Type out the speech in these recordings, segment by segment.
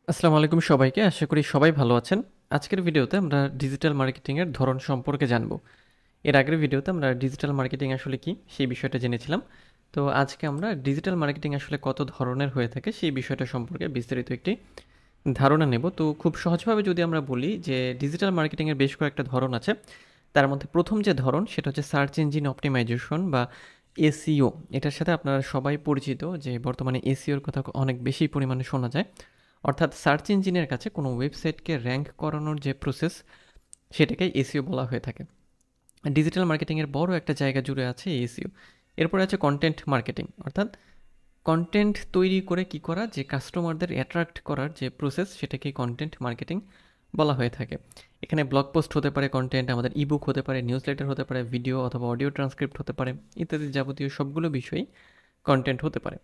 আসসালামু আলাইকুম সবাইকে। আশা করি সবাই ভালো আছেন। আজকের ভিডিওতে আমরা ডিজিটাল মার্কেটিংয়ের ধরন সম্পর্কে জানব। এর আগের ভিডিওতে আমরা ডিজিটাল মার্কেটিং আসলে কি সেই বিষয়টা জেনেছিলাম। তো আজকে আমরা ডিজিটাল মার্কেটিং আসলে কত ধরনের হয়ে থাকে সেই বিষয়টা সম্পর্কে বিস্তারিত একটি ধারণা নেব। তো খুব সহজভাবে যদি আমরা বলি যে ডিজিটাল মার্কেটিংয়ের বেশ কয়েকটা ধরন আছে। তার মধ্যে প্রথম যে ধরন সেটা হচ্ছে সার্চ ইঞ্জিন অপটিমাইজেশন বা এসইও। এটার সাথে আপনারা সবাই পরিচিত যে বর্তমানে এসইওর কথা অনেক বেশি পরিমাণে শোনা যায়। অর্থাৎ সার্চ ইঞ্জিনের কাছে কোনো ওয়েবসাইটকে র্যাঙ্ক করানোর যে প্রসেস সেটাকেই এসইও বলা হয়ে থাকে। ডিজিটাল মার্কেটিংয়ের বড় একটা জায়গা জুড়ে আছে এসইও। এরপরে আছে কন্টেন্ট মার্কেটিং, অর্থাৎ কন্টেন্ট তৈরি করে কি করা, যে কাস্টমারদের অ্যাট্রাক্ট করার যে প্রসেস সেটাকেই কন্টেন্ট মার্কেটিং বলা হয়ে থাকে। এখানে ব্লগ পোস্ট হতে পারে কন্টেন্ট, আমাদের ইবুক হতে পারে, নিউজ লেটার হতে পারে, ভিডিও অথবা অডিও ট্রান্সক্রিপ্ট হতে পারে, ইত্যাদি যাবতীয় সবগুলো বিষয়ই কন্টেন্ট হতে পারে।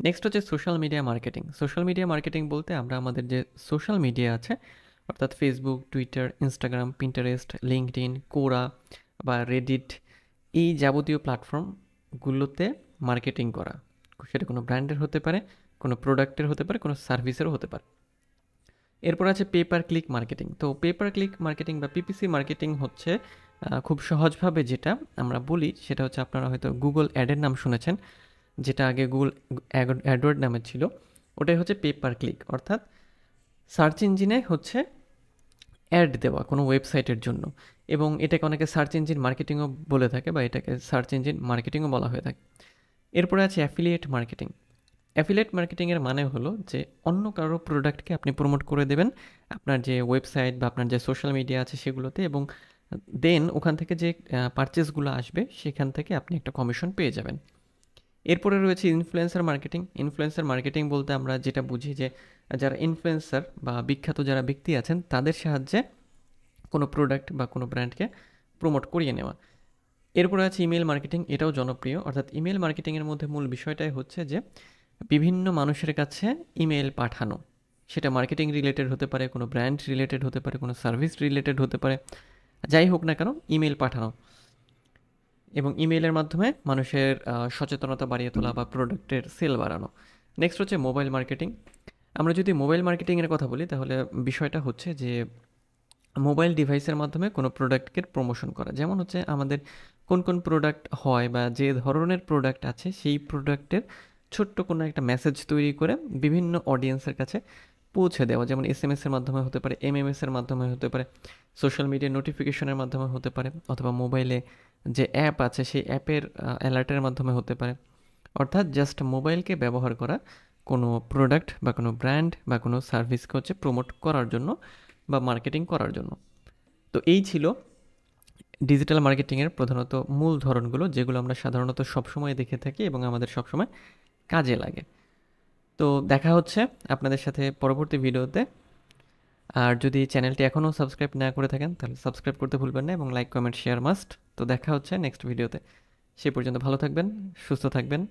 নেক্সট হচ্ছে social media marketing. Social media marketing বলতে আমরা আমাদের যে সোশ্যাল মিডিয়া আছে, অর্থাৎ Facebook, Twitter, Instagram, Pinterest, LinkedIn, কোরা বা রেডিট, এই যাবতীয় প্ল্যাটফর্মগুলোতে মার্কেটিং করা। সেটা কোনো ব্র্যান্ডের হতে পারে, কোনো প্রোডাক্টের হতে পারে, কোনো সার্ভিসেরও হতে পারে। এরপর আছে পেপার ক্লিক মার্কেটিং। তো পেপার ক্লিক মার্কেটিং বা পিপিসি মার্কেটিং হচ্ছে খুব সহজভাবে যেটা আমরা বলি সেটা হচ্ছে, আপনারা হয়তো গুগল অ্যাডের নাম শুনেছেন, যেটা আগে গুগল অ্যাডওয়ার্ড নামে ছিল। ওটাই হচ্ছে পেপার ক্লিক, অর্থাৎ সার্চ ইঞ্জিনে হচ্ছে অ্যাড দেওয়া কোনো ওয়েবসাইটের জন্য। এবং এটাকে অনেকে সার্চ ইঞ্জিন মার্কেটিংও বলে থাকে বা এটাকে সার্চ ইঞ্জিন মার্কেটিংও বলা হয়ে থাকে। এরপরে আছে অ্যাফিলিয়েট মার্কেটিং। অ্যাফিলিয়েট মার্কেটিংয়ের মানে হলো যে অন্য কারো প্রোডাক্টকে আপনি প্রমোট করে দেবেন আপনার যে ওয়েবসাইট বা আপনার যে সোশ্যাল মিডিয়া আছে সেগুলোতে, এবং দেন ওখান থেকে যে পারচেসগুলো আসবে সেখান থেকে আপনি একটা কমিশন পেয়ে যাবেন। এরপরে রয়েছে ইনফ্লুয়েন্সার মার্কেটিং। ইনফ্লুয়েন্সার মার্কেটিং বলতে আমরা যেটা বুঝি যে যারা ইনফ্লুয়েন্সার বা বিখ্যাত যারা ব্যক্তি আছেন তাদের সাহায্যে কোনো প্রোডাক্ট বা কোনো ব্র্যান্ডকে প্রমোট করিয়ে নেওয়া। এরপরে আছে ইমেল মার্কেটিং। এটাও জনপ্রিয়। অর্থাৎ ইমেল মার্কেটিংয়ের মধ্যে মূল বিষয়টাই হচ্ছে যে বিভিন্ন মানুষের কাছে ইমেল পাঠানো। সেটা মার্কেটিং রিলেটেড হতে পারে, কোনো ব্র্যান্ড রিলেটেড হতে পারে, কোনো সার্ভিস রিলেটেড হতে পারে, যাই হোক না কেন ইমেল পাঠানো এবং ইমেইলের মাধ্যমে মানুষের সচেতনতা বাড়িয়ে তোলা বা প্রোডাক্টের সেল বাড়ানো। নেক্সট হচ্ছে মোবাইল মার্কেটিং। আমরা যদি মোবাইল মার্কেটিংয়ের কথা বলি তাহলে বিষয়টা হচ্ছে যে মোবাইল ডিভাইসের মাধ্যমে কোনো প্রোডাক্টকে প্রমোশন করা। যেমন হচ্ছে আমাদের কোন কোন প্রোডাক্ট হয় বা যে ধরনের প্রোডাক্ট আছে সেই প্রোডাক্টের ছোট্ট কোনো একটা মেসেজ তৈরি করে বিভিন্ন অডিয়েন্সের কাছে পৌঁছে দেওয়া। যেমন এসএমএস এর মাধ্যমে হতে পারে, এমএমএস এর মাধ্যমে হতে পারে, সোশ্যাল মিডিয়া নোটিফিকেশনের মাধ্যমে হতে পারে, অথবা মোবাইলে যে অ্যাপ আছে সেই অ্যাপের অ্যালার্টের মাধ্যমে হতে পারে। অর্থাৎ জাস্ট মোবাইলকে ব্যবহার করা কোনো প্রোডাক্ট বা কোনো ব্র্যান্ড বা কোনো সার্ভিসকে হচ্ছে প্রমোট করার জন্য বা মার্কেটিং করার জন্য। তো এই ছিল ডিজিটাল মার্কেটিংয়ের প্রধানত মূল ধরনগুলো, যেগুলো আমরা সাধারণত সবসময় দেখে থাকি এবং আমাদের সবসময় কাজে লাগে। তো দেখা হচ্ছে আপনাদের সাথে পরবর্তী ভিডিওতে। আর যদি চ্যানেলটি এখনও সাবস্ক্রাইব না করে থাকেন তাহলে সাবস্ক্রাইব করতে ভুলবেন না, এবং লাইক কমেন্ট শেয়ার মাস্ট। তো দেখা হচ্ছে নেক্সট ভিডিওতে। সেই পর্যন্ত ভালো থাকবেন, সুস্থ থাকবেন।